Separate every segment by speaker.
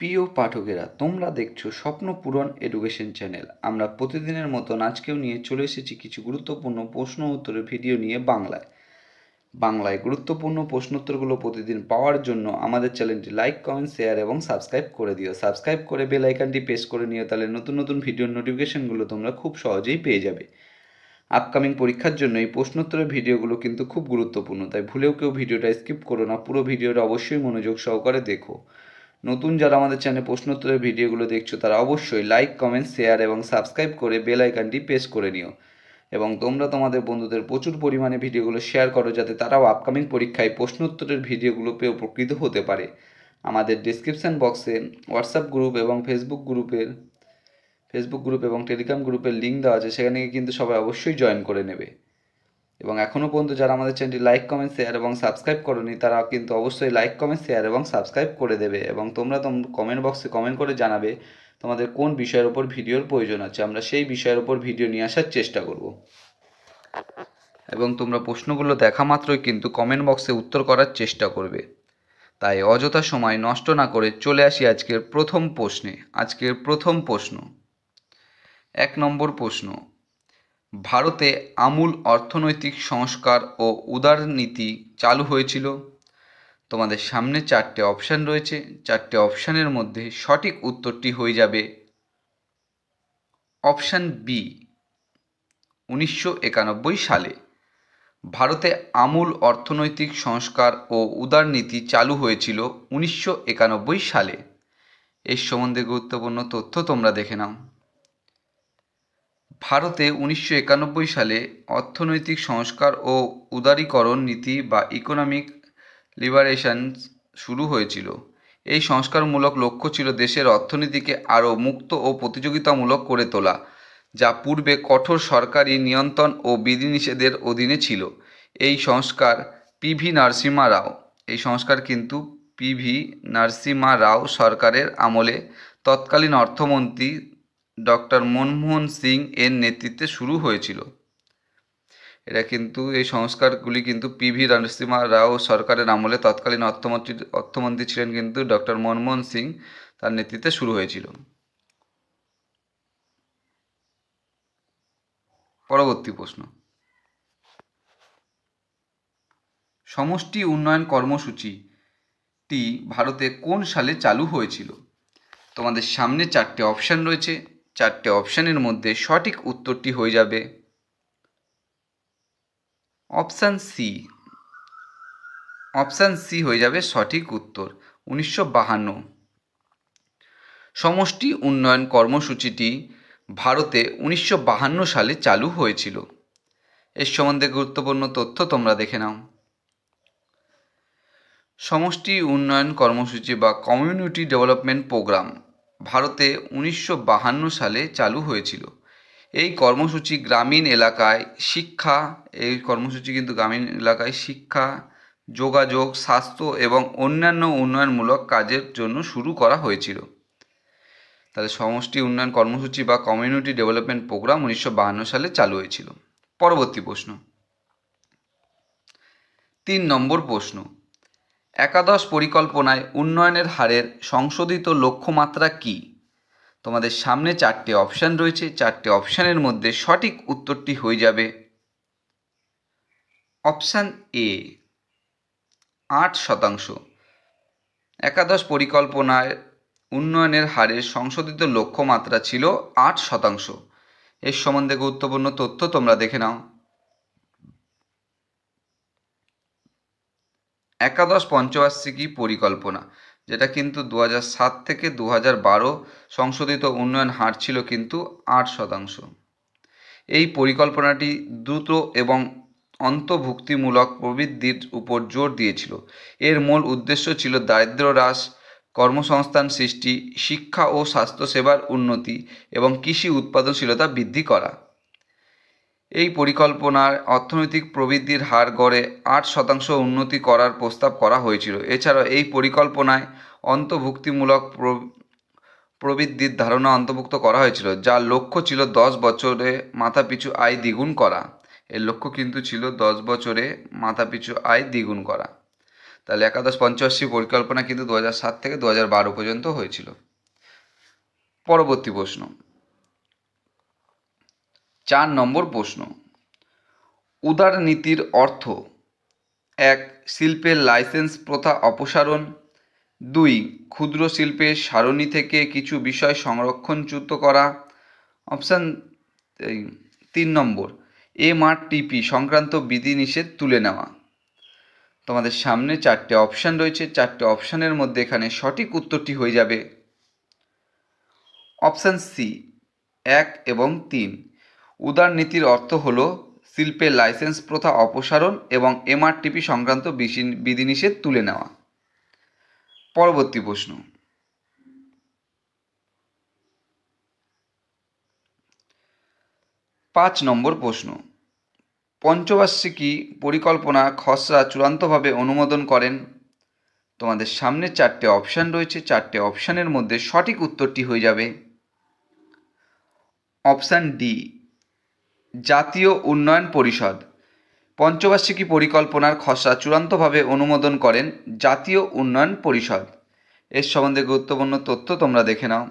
Speaker 1: প্রিয় পাঠকেরা, তোমরা দেখছো স্বপ্ন পূরণ এডুকেশন চ্যানেল। আমরা প্রতিদিনের মতন আজকেও নিয়ে চলে এসেছি কিছু গুরুত্বপূর্ণ প্রশ্ন উত্তরের ভিডিও নিয়ে বাংলায় গুরুত্বপূর্ণ প্রশ্নোত্তরগুলো প্রতিদিন পাওয়ার জন্য আমাদের চ্যানেলটি লাইক, কমেন্ট, শেয়ার এবং সাবস্ক্রাইব করে দিও। সাবস্ক্রাইব করে বেল আইকনটি প্রেস করে নিও, তাহলে নতুন নতুন ভিডিওর নোটিফিকেশনগুলো তোমরা খুব সহজেই পেয়ে যাবে। আপকামিং পরীক্ষার জন্য এই প্রশ্নোত্তরের ভিডিওগুলো কিন্তু খুব গুরুত্বপূর্ণ, তাই ভুলেও কেউ ভিডিওটা স্কিপ করো না, পুরো ভিডিওটা অবশ্যই মনোযোগ সহকারে দেখো। নতুন যারা আমাদের চ্যানেলে প্রশ্নোত্তরের ভিডিওগুলো দেখছো তারা অবশ্যই লাইক, কমেন্ট, শেয়ার এবং সাবস্ক্রাইব করে বেল আইকনটি প্রেস করে নিও, এবং তোমরা তোমাদের বন্ধুদের প্রচুর পরিমাণে ভিডিওগুলো শেয়ার করো, যাতে তারাও আপকামিং পরীক্ষায় প্রশ্নোত্তরের ভিডিওগুলো পেয়ে উপকৃত হতে পারে। আমাদের ডিসক্রিপশান বক্সে হোয়াটসঅ্যাপ গ্রুপ এবং ফেসবুক গ্রুপ এবং টেলিগ্রাম গ্রুপের লিঙ্ক দেওয়া আছে, সেখানে কিন্তু সবাই অবশ্যই জয়েন করে নেবে। এবং এখনও পর্যন্ত যারা আমাদের চ্যানেলটি লাইক, কমেন্ট, শেয়ার এবং সাবস্ক্রাইব করোনি, তারা কিন্তু অবশ্যই লাইক, কমেন্ট, শেয়ার এবং সাবস্ক্রাইব করে দেবে। এবং তোমরা কমেন্ট বক্সে কমেন্ট করে জানাবে তোমাদের কোন বিষয়ের ওপর ভিডিওর প্রয়োজন আছে, আমরা সেই বিষয়ের ওপর ভিডিও নিয়ে আসার চেষ্টা করব। এবং তোমরা প্রশ্নগুলো দেখা মাত্রই কিন্তু কমেন্ট বক্সে উত্তর করার চেষ্টা করবে। তাই অযথা সময় নষ্ট না করে চলে আসি আজকের প্রথম প্রশ্নে। আজকের প্রথম প্রশ্ন, 1 নম্বর প্রশ্ন, ভারতে আমূল অর্থনৈতিক সংস্কার ও উদারনীতি চালু হয়েছিল। তোমাদের সামনে 4টে অপশান রয়েছে। 4টে অপশানের মধ্যে সঠিক উত্তরটি হয়ে যাবে অপশান বি, 1991 সালে। ভারতে আমূল অর্থনৈতিক সংস্কার ও উদারনীতি চালু হয়েছিল 1991 সালে। এর সম্বন্ধে গুরুত্বপূর্ণ তথ্য তোমরা দেখে নাও। ভারতে 1991 সালে অর্থনৈতিক সংস্কার ও উদারীকরণ নীতি বা ইকোনমিক লিবারেশন শুরু হয়েছিল। এই সংস্কারমূলক লক্ষ্য ছিল দেশের অর্থনীতিকে আরও মুক্ত ও প্রতিযোগিতামূলক করে তোলা, যা পূর্বে কঠোর সরকারি নিয়ন্ত্রণ ও বিধিনিষেধের অধীনে ছিল। এই সংস্কার কিন্তু পিভি নরসিমহা রাও সরকারের আমলে তৎকালীন অর্থমন্ত্রী ডক্টর মনমোহন সিং এর নেতৃত্বে শুরু হয়েছিল। এই সংস্কারগুলি কিন্তু পিভি নরসিমহা রাও সরকারের আমলে তৎকালীন অর্থমন্ত্রী ছিলেন কিন্তু ডক্টর মনমোহন সিং, তার নেতৃত্বে শুরু হয়েছিল। পরবর্তী প্রশ্ন, সমষ্টি উন্নয়ন কর্মসূচিটি ভারতে কোন সালে চালু হয়েছিল? তোমাদের সামনে 4টে অপশান রয়েছে। 4টে অপশানের মধ্যে সঠিক উত্তরটি হয়ে যাবে অপশান সি। অপশান সি হয়ে যাবে সঠিক উত্তর, 1952। সমষ্টি উন্নয়ন কর্মসূচিটি ভারতে 1952 সালে চালু হয়েছিল। এর সম্বন্ধে গুরুত্বপূর্ণ তথ্য তোমরা দেখে নাও। সমষ্টি উন্নয়ন কর্মসূচি বা কমিউনিটি ডেভেলপমেন্ট প্রোগ্রাম ভারতে 1952 সালে চালু হয়েছিল। এই কর্মসূচি গ্রামীণ এলাকায় শিক্ষা, যোগাযোগ, স্বাস্থ্য এবং অন্যান্য উন্নয়নমূলক কাজের জন্য শুরু করা হয়েছিল। তাহলে সমষ্টি উন্নয়ন কর্মসূচি বা কমিউনিটি ডেভেলপমেন্ট প্রোগ্রাম 1952 সালে চালু হয়েছিল। পরবর্তী প্রশ্ন, 3 নম্বর প্রশ্ন, একাদশ পরিকল্পনায় উন্নয়নের হারের সংশোধিত লক্ষ্যমাত্রা কী? তোমাদের সামনে 4টে অপশান রয়েছে। 4টে অপশানের মধ্যে সঠিক উত্তরটি হয়ে যাবে অপশান এ, 8%। একাদশ পরিকল্পনায় উন্নয়নের হারের সংশোধিত লক্ষ্যমাত্রা ছিল 8%। এর সম্বন্ধে গুরুত্বপূর্ণ তথ্য তোমরা দেখে নাও। একাদশ পঞ্চবার্ষিকী পরিকল্পনা, যেটা কিন্তু 2007 থেকে 2012 সংশোধিত উন্নয়ন হার ছিল কিন্তু 8%। এই পরিকল্পনাটি দ্রুত এবং অন্তর্ভুক্তিমূলক প্রবৃদ্ধির উপর জোর দিয়েছিল। এর মূল উদ্দেশ্য ছিল দারিদ্র্য হ্রাস, কর্মসংস্থান সৃষ্টি, শিক্ষা ও স্বাস্থ্যসেবার উন্নতি এবং কৃষি উৎপাদনশীলতা বৃদ্ধি করা। এই পরিকল্পনার অর্থনৈতিক প্রবৃদ্ধির হার গড়ে 8% উন্নতি করার প্রস্তাব করা হয়েছিল। এছাড়াও এই পরিকল্পনায় অন্তর্ভুক্তিমূলক প্রবৃদ্ধির ধারণা অন্তর্ভুক্ত করা হয়েছিল, যার লক্ষ্য ছিল 10 বছরে মাথাপিছু আয় দ্বিগুণ করা। এর লক্ষ্য কিন্তু ছিল 10 বছরে মাথাপিছু আয় দ্বিগুণ করা। তাহলে একাদশ পঞ্চবার্ষিকী পরিকল্পনা কিন্তু 2007 থেকে 2012 পর্যন্ত হয়েছিল। পরবর্তী প্রশ্ন, 4 নম্বর প্রশ্ন, উদারনীতির অর্থ: 1. শিল্পের লাইসেন্স প্রথা অপসারণ, 2. ক্ষুদ্র শিল্পের সারণী থেকে কিছু বিষয় সংরক্ষণচ্যুত করা, অপশান 3 নম্বর MRTP সংক্রান্ত বিধিনিষেধ তুলে নেওয়া। তোমাদের সামনে 4টে অপশান রয়েছে, 4টে অপশানের মধ্যে এখানে সঠিক উত্তরটি হয়ে যাবে অপশান সি 1 এবং 3। উদারনীতির অর্থ হলো শিল্পের লাইসেন্স প্রথা অপসারণ এবং MRTP সংক্রান্ত বিধিনিষেধ তুলে নেওয়া। পরবর্তী প্রশ্ন, 5 নম্বর প্রশ্ন, পঞ্চবার্ষিকী পরিকল্পনা খসড়া চূড়ান্তভাবে অনুমোদন করেন। তোমাদের সামনে 4টে অপশান রয়েছে, 4টে অপশানের মধ্যে সঠিক উত্তরটি হয়ে যাবে অপশান ডি জাতীয় উন্নয়ন পরিষদ। পঞ্চবার্ষিকী পরিকল্পনার খসড়া চূড়ান্তভাবে অনুমোদন করেন জাতীয় উন্নয়ন পরিষদ। এর সম্বন্ধে গুরুত্বপূর্ণ তথ্য তোমরা দেখে নাও।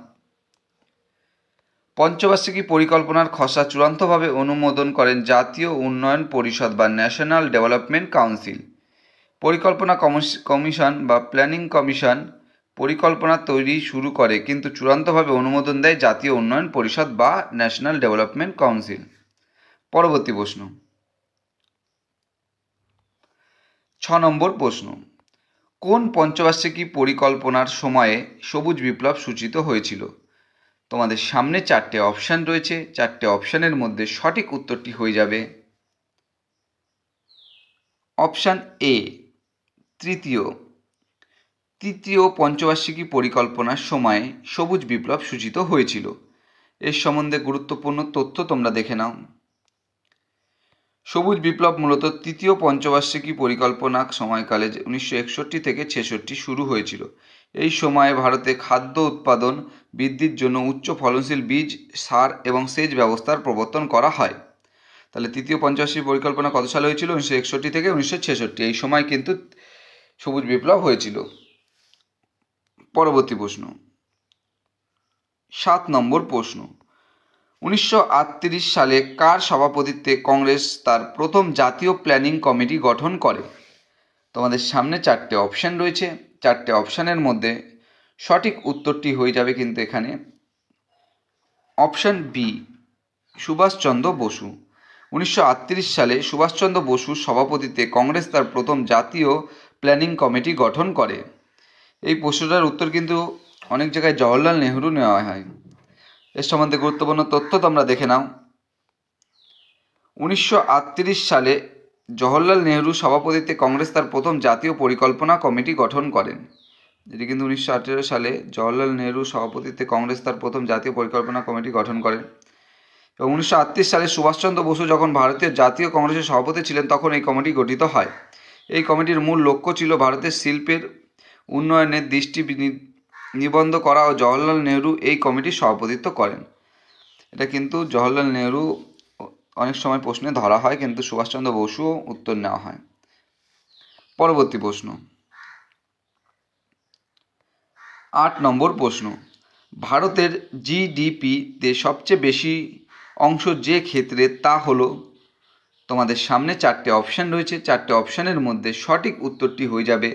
Speaker 1: পঞ্চবার্ষিকী পরিকল্পনার খসড়া চূড়ান্তভাবে অনুমোদন করেন জাতীয় উন্নয়ন পরিষদ বা ন্যাশনাল ডেভেলপমেন্ট কাউন্সিল। পরিকল্পনা কমিশন বা প্ল্যানিং কমিশন পরিকল্পনা তৈরি শুরু করে, কিন্তু চূড়ান্তভাবে অনুমোদন দেয় জাতীয় উন্নয়ন পরিষদ বা ন্যাশনাল ডেভেলপমেন্ট কাউন্সিল। পরবর্তী প্রশ্ন, 6 নম্বর প্রশ্ন, কোন পঞ্চবার্ষিকী পরিকল্পনার সময়ে সবুজ বিপ্লব সূচিত হয়েছিল? তোমাদের সামনে 4টে অপশান রয়েছে, 4টে অপশানের মধ্যে সঠিক উত্তরটি হয়ে যাবে অপশান এ তৃতীয় পঞ্চবার্ষিকী পরিকল্পনার সময়ে সবুজ বিপ্লব সূচিত হয়েছিল। এর সম্বন্ধে গুরুত্বপূর্ণ তথ্য তোমরা দেখে নাও। সবুজ বিপ্লব মূলত তৃতীয় পঞ্চবার্ষিকী পরিকল্পনা সময়কালে 1961 থেকে 66 শুরু হয়েছিল। এই সময়ে ভারতে খাদ্য উৎপাদন বৃদ্ধির জন্য উচ্চ ফলনশীল বীজ, সার এবং সেচ ব্যবস্থার প্রবর্তন করা হয়। তাহলে তৃতীয় পঞ্চবার্ষিকী পরিকল্পনা কত সালে হয়েছিল? 1961 থেকে 1966। এই সময় কিন্তু সবুজ বিপ্লব হয়েছিল। পরবর্তী প্রশ্ন, 7 নম্বর প্রশ্ন, 1938 সালে কার সভাপতিত্বে কংগ্রেস তার প্রথম জাতীয় প্ল্যানিং কমিটি গঠন করে? তোমাদের সামনে 4টে অপশান রয়েছে, 4টে অপশানের মধ্যে সঠিক উত্তরটি হয়ে যাবে কিন্তু এখানে অপশান বি সুভাষচন্দ্র বসু। 1938 সালে সুভাষচন্দ্র বসুর সভাপতিত্বে কংগ্রেস তার প্রথম জাতীয় প্ল্যানিং কমিটি গঠন করে। এই প্রশ্নটার উত্তর কিন্তু অনেক জায়গায় জওহরলাল নেহরু নেওয়া হয়। এর সম্বন্ধে গুরুত্বপূর্ণ তথ্য তোমরা দেখে নাও। 1938 সালে জওহরলাল নেহরুর সভাপতিত্বে কংগ্রেস তার প্রথম জাতীয় পরিকল্পনা কমিটি গঠন করেন। যেটি কিন্তু 1918 সালে জওহরলাল নেহরুর সভাপতিত্বে কংগ্রেস তার প্রথম জাতীয় পরিকল্পনা কমিটি গঠন করেন। এবং 1938 সালে সুভাষচন্দ্র বসু যখন ভারতীয় জাতীয় কংগ্রেসের সভাপতি ছিলেন তখন এই কমিটি গঠিত হয়। এই কমিটির মূল লক্ষ্য ছিল ভারতের শিল্পের উন্নয়নের দৃষ্টি নিবন্ধ করা ও জওহরলাল নেহরু এই কমিটির সভাপতিত্ব করেন। এটা কিন্তু জওহরলাল নেহরু অনেক সময় প্রশ্নে ধরা হয়, কিন্তু সুভাষচন্দ্র বসুও উত্তর নেওয়া হয়। পরবর্তী প্রশ্ন, 8 নম্বর প্রশ্ন, ভারতের জিডিপিতে সবচেয়ে বেশি অংশ যে ক্ষেত্রে তা হলো? তোমাদের সামনে 4টে অপশান রয়েছে, 4টে অপশানের মধ্যে সঠিক উত্তরটি হয়ে যাবে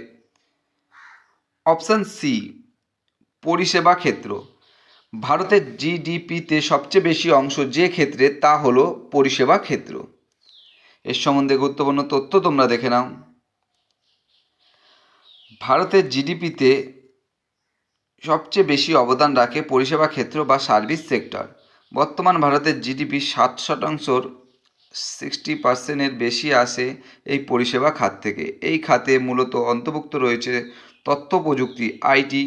Speaker 1: অপশান সি পরিষেবা ক্ষেত্র। ভারতের জিডিপিতে সবচেয়ে বেশি অংশ যে ক্ষেত্রে তা হলো পরিষেবা ক্ষেত্র। এর সম্বন্ধে গুরুত্বপূর্ণ তথ্য তোমরা দেখে নাও। ভারতের জিডিপিতে সবচেয়ে বেশি অবদান রাখে পরিষেবা ক্ষেত্র বা সার্ভিস সেক্টর। বর্তমান ভারতের জিডিপির 60%, 60% বেশি আসে এই পরিষেবা খাত থেকে। এই খাতে মূলত অন্তর্ভুক্ত রয়েছে তথ্য প্রযুক্তি, আইটি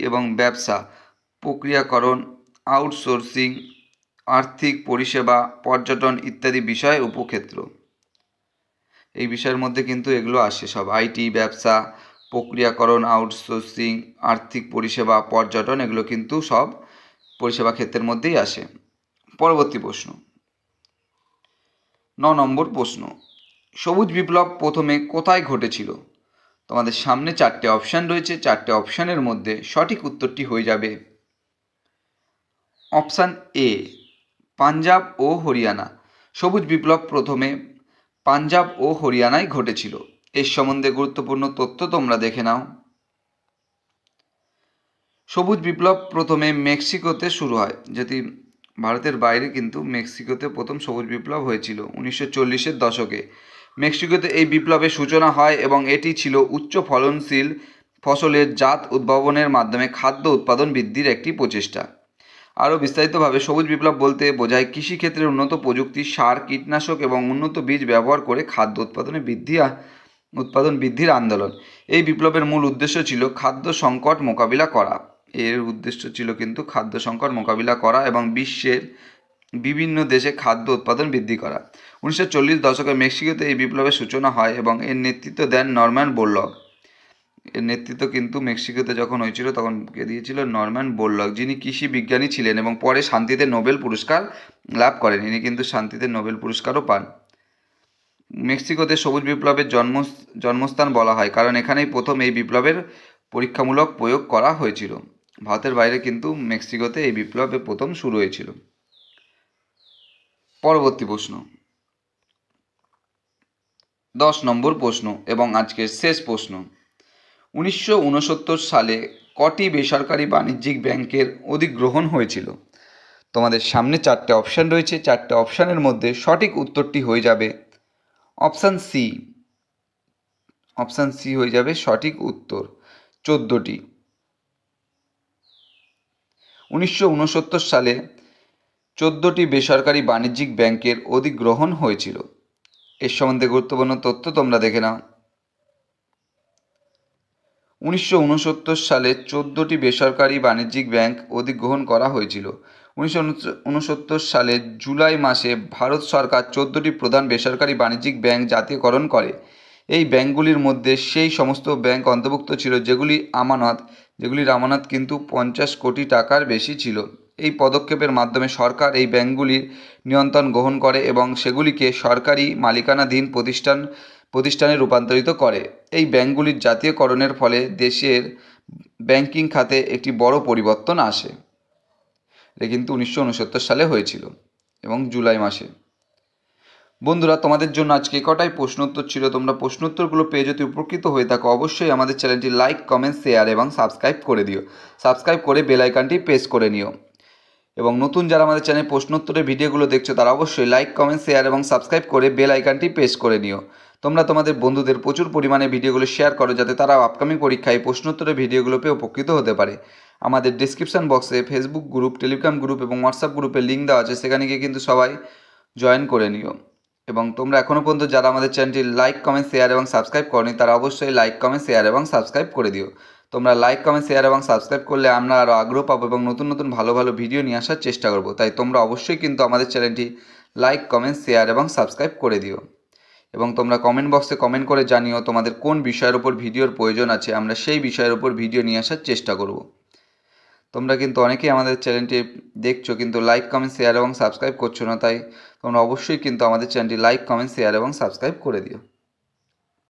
Speaker 1: এবং ব্যবসা, প্রক্রিয়াকরণ, আউটসোর্সিং, আর্থিক পরিষেবা, পর্যটন ইত্যাদি বিষয় উপক্ষেত্র। এই বিষয়ের মধ্যে কিন্তু এগুলো আসে সব, আইটি, ব্যবসা, প্রক্রিয়াকরণ, আউটসোর্সিং, আর্থিক পরিষেবা, পর্যটন, এগুলো কিন্তু সব পরিষেবা ক্ষেত্রের মধ্যেই আসে। পরবর্তী প্রশ্ন, 9 নম্বর প্রশ্ন, সবুজ বিপ্লব প্রথমে কোথায় ঘটেছিল? তোমাদের সামনে 4টে অপশান রয়েছে, 4টে অপশানের মধ্যে সঠিক উত্তরটি হয়ে যাবে অপশান এ, পাঞ্জাব ও হরিয়ানা। সবুজ বিপ্লব প্রথমে পাঞ্জাব ও হরিয়ানায় ঘটেছিল। এর সম্বন্ধে গুরুত্বপূর্ণ তথ্য তোমরা দেখে নাও। সবুজ বিপ্লব প্রথমে মেক্সিকোতে শুরু হয়, যদি ভারতের বাইরে কিন্তু মেক্সিকোতে প্রথম সবুজ বিপ্লব হয়েছিল 1940-এর দশকে। মেক্সিকোতে এই বিপ্লবের সূচনা হয় এবং এটি ছিল উচ্চ ফলনশীল ফসলের জাত উদ্ভাবনের মাধ্যমে খাদ্য উৎপাদন বৃদ্ধির একটি প্রচেষ্টা। আরও বিস্তারিতভাবে সবুজ বিপ্লব বলতে বোঝায় কৃষিক্ষেত্রে উন্নত প্রযুক্তি, সার, কীটনাশক এবং উন্নত বীজ ব্যবহার করে খাদ্য উৎপাদন বৃদ্ধির আন্দোলন। এই বিপ্লবের মূল উদ্দেশ্য ছিল খাদ্য সংকট মোকাবিলা করা। এর উদ্দেশ্য ছিল কিন্তু খাদ্য সংকট মোকাবিলা করা এবং বিশ্বের বিভিন্ন দেশে খাদ্য উৎপাদন বৃদ্ধি করা। 1940 দশকে মেক্সিকোতে এই বিপ্লবের সূচনা হয় এবং এর নেতৃত্ব দেন নরম্যান বোরলগ। এর নেতৃত্ব কিন্তু মেক্সিকোতে যখন হয়েছিল তখন কে দিয়েছিল? নরম্যান বোরলগ, যিনি কৃষি বিজ্ঞানী ছিলেন এবং পরে শান্তিতে নোবেল পুরস্কার লাভ করেন। ইনি কিন্তু শান্তিতে নোবেল পুরস্কারও পান। মেক্সিকোতে সবুজ বিপ্লবের জন্মস্থান বলা হয় কারণ এখানেই প্রথম এই বিপ্লবের পরীক্ষামূলক প্রয়োগ করা হয়েছিল। ভারতের বাইরে কিন্তু মেক্সিকোতে এই বিপ্লবের প্রথম শুরু হয়েছিল। পরবর্তী প্রশ্ন, 10 নম্বর প্রশ্ন এবং আজকের শেষ প্রশ্ন। 1969 সালে কটি বেসরকারি বাণিজ্যিক ব্যাংকের অধিগ্রহণ হয়েছিল? তোমাদের সামনে 4টে অপশান রয়েছে, 4টে অপশানের মধ্যে সঠিক উত্তরটি হয়ে যাবে অপশান সি। অপশান সি হয়ে যাবে সঠিক উত্তর, 14টি। 1969 সালে 14টি বেসরকারি বাণিজ্যিক ব্যাংকের অধিগ্রহণ হয়েছিল। এর সম্বন্ধে গুরুত্বপূর্ণ তথ্য তোমরা দেখে নাও। 1969 সালে 14টি বেসরকারি বাণিজ্যিক ব্যাংক অধিগ্রহণ করা হয়েছিল। 1969 সালের জুলাই মাসে ভারত সরকার 14টি প্রধান বেসরকারি বাণিজ্যিক ব্যাংক জাতীয়করণ করে। এই ব্যাংকগুলির মধ্যে সেই সমস্ত ব্যাংক অন্তর্ভুক্ত ছিল যেগুলির আমানত কিন্তু 50 কোটি টাকার বেশি ছিল। এই পদক্ষেপের মাধ্যমে সরকার এই ব্যাংকগুলির নিয়ন্ত্রণ গ্রহণ করে এবং সেগুলিকে সরকারি মালিকানাধীন প্রতিষ্ঠানে রূপান্তরিত করে। এই ব্যাংকগুলির জাতীয়করণের ফলে দেশের ব্যাংকিং খাতে একটি বড় পরিবর্তন আসে। এটা কিন্তু 1969 সালে হয়েছিল এবং জুলাই মাসে। বন্ধুরা, তোমাদের জন্য আজকে কটাই প্রশ্নোত্তর ছিল। তোমরা প্রশ্নোত্তরগুলো পেয়ে যদি উপকৃত হয়ে থাকো অবশ্যই আমাদের চ্যানেলটি লাইক, কমেন্ট, শেয়ার এবং সাবস্ক্রাইব করে দিও। সাবস্ক্রাইব করে বেল আইকনটি প্রেস করে নিও। এবং নতুন যারা আমাদের চ্যানেল প্রশ্নোত্তরের ভিডিওগুলো দেখছো তারা অবশ্যই লাইক, কমেন্ট, শেয়ার এবং সাবস্ক্রাইব করে বেল আইকনটি প্রেস করে নিও। তোমরা তোমাদের বন্ধুদের প্রচুর পরিমাণে ভিডিওগুলো শেয়ার করো যাতে তারা আপকামিং পরীক্ষায় প্রশ্নোত্তরের ভিডিওগুলো পেয়ে উপকৃত হতে পারে। আমাদের ডিসক্রিপশন বক্সে ফেসবুক গ্রুপ, টেলিগ্রাম গ্রুপ এবং হোয়াটসঅ্যাপ গ্রুপের লিঙ্ক দেওয়া আছে, সেখানে গিয়ে কিন্তু সবাই জয়েন করে নিও। এবং তোমরা এখনও পর্যন্ত যারা আমাদের চ্যানেলটি লাইক, কমেন্ট, শেয়ার এবং সাবস্ক্রাইব করনি তারা অবশ্যই লাইক, কমেন্ট, শেয়ার এবং সাবস্ক্রাইব করে দিও। তোমরা লাইক, কমেন্ট, শেয়ার এবং সাবস্ক্রাইব করলে আমরা আরও আগ্রহ পাবো এবং নতুন নতুন ভালো ভালো ভিডিও নিয়ে আসার চেষ্টা করব। তাই তোমরা অবশ্যই কিন্তু আমাদের চ্যানেলটি লাইক, কমেন্ট, শেয়ার এবং সাবস্ক্রাইব করে দিও। এবং তোমরা কমেন্ট বক্সে কমেন্ট করে জানিও তোমাদের কোন বিষয়ের উপর ভিডিওর প্রয়োজন আছে, আমরা সেই বিষয়ের উপর ভিডিও নিয়ে আসার চেষ্টা করব। তোমরা কিন্তু অনেকেই আমাদের চ্যানেলটি দেখছো কিন্তু লাইক, কমেন্ট, শেয়ার এবং সাবস্ক্রাইব করছো না, তাই তোমরা অবশ্যই কিন্তু আমাদের চ্যানেলটি লাইক, কমেন্ট, শেয়ার এবং সাবস্ক্রাইব করে দিও।